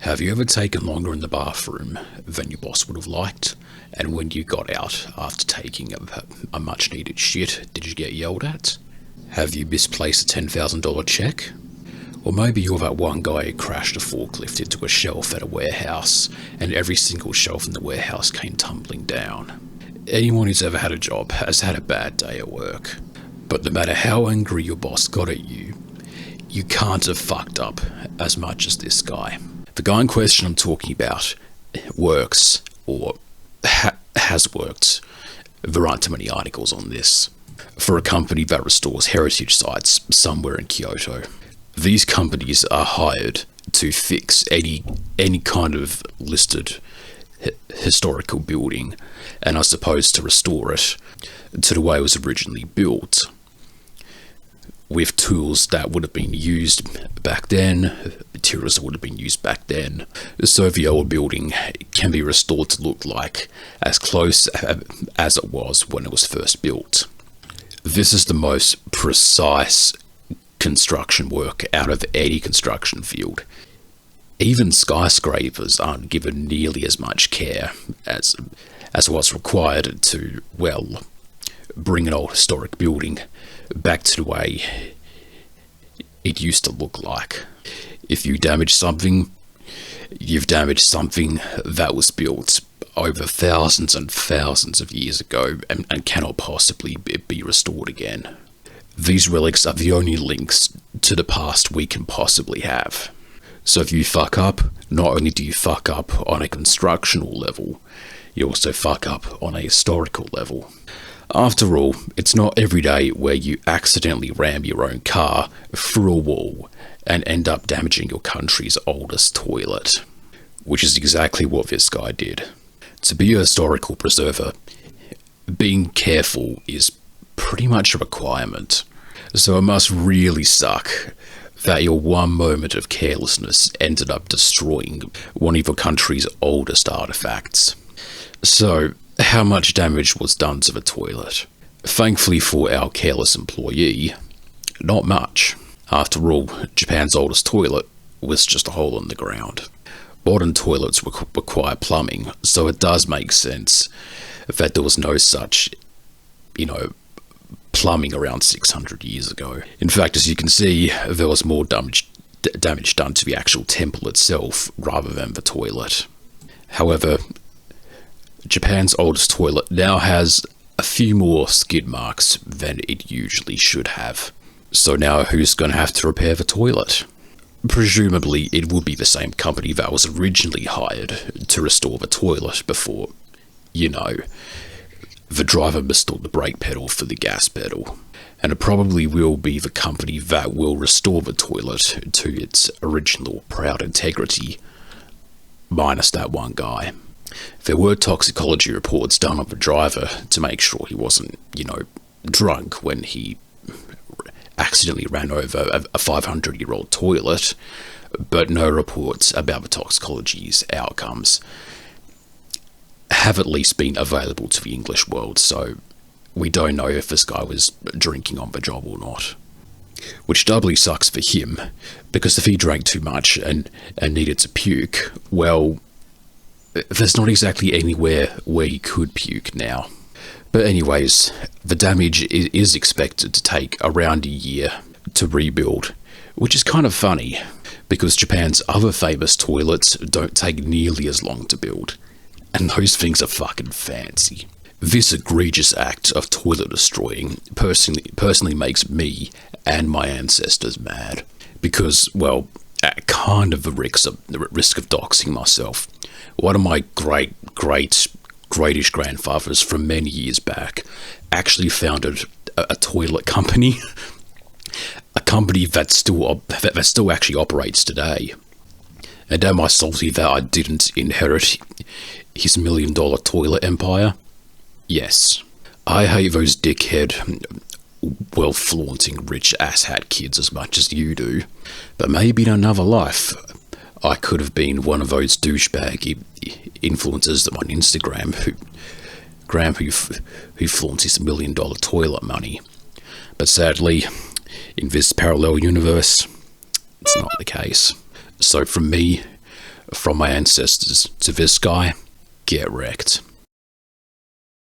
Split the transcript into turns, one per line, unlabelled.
Have you ever taken longer in the bathroom than your boss would have liked? And when you got out after taking a much needed shit, did you get yelled at? Have you misplaced a $10,000 check? Or maybe you're that one guy who crashed a forklift into a shelf at a warehouse and every single shelf in the warehouse came tumbling down. Anyone who's ever had a job has had a bad day at work. But no matter how angry your boss got at you, you can't have fucked up as much as this guy. The guy in question I'm talking about works, or has worked, there aren't too many articles on this, for a company that restores heritage sites somewhere in Kyoto. These companies are hired to fix any kind of listed historical building and are supposed to restore it to the way it was originally built, with tools that would have been used back then, materials that would have been used back then, so the old building can be restored to look like as close as it was when it was first built. This is the most precise construction work out of any construction field. Even skyscrapers aren't given nearly as much care as what's required to, well, bring an old historic building back to the way it used to look like. If you damage something, you've damaged something that was built over thousands and thousands of years ago and cannot possibly be restored again. These relics are the only links to the past we can possibly have. So if you fuck up, not only do you fuck up on a constructional level, you also fuck up on a historical level. After all, it's not every day where you accidentally ram your own car through a wall and end up damaging your country's oldest toilet, which is exactly what this guy did. To be a historical preserver, being careful is pretty much a requirement. So it must really suck that your one moment of carelessness ended up destroying one of your country's oldest artifacts. So, how much damage was done to the toilet? Thankfully for our careless employee, not much. After all, Japan's oldest toilet was just a hole in the ground. Modern toilets require plumbing, so it does make sense that there was no such, plumbing around 600 years ago. In fact, as you can see, there was more damage done to the actual temple itself rather than the toilet. However, Japan's oldest toilet now has a few more skid marks than it usually should have. So now who's going to have to repair the toilet? Presumably it will be the same company that was originally hired to restore the toilet before, the driver mistook the brake pedal for the gas pedal. And it probably will be the company that will restore the toilet to its original proud integrity, minus that one guy. There were toxicology reports done on the driver to make sure he wasn't, drunk when he accidentally ran over a 500-year-old toilet, but no reports about the toxicology's outcomes have at least been available to the English world, so we don't know if this guy was drinking on the job or not. Which doubly sucks for him, because if he drank too much and needed to puke, well, there's not exactly anywhere where he could puke now. But anyways, the damage is expected to take around a year to rebuild, which is kind of funny, because Japan's other famous toilets don't take nearly as long to build, and those things are fucking fancy. This egregious act of toilet destroying personally makes me and my ancestors mad, because, well, at kind of the risk of doxing myself, one of my greatish grandfathers from many years back actually founded a toilet company, a company that still actually operates today. And am I salty that I didn't inherit his $1 million toilet empire? Yes. I hate those dickhead, wealth-flaunting rich asshat kids as much as you do, but maybe in another life I could have been one of those douchebag influencers on Instagram who flaunts his $1 million toilet money. But sadly, in this parallel universe, it's not the case. So from me, from my ancestors to this guy, get wrecked.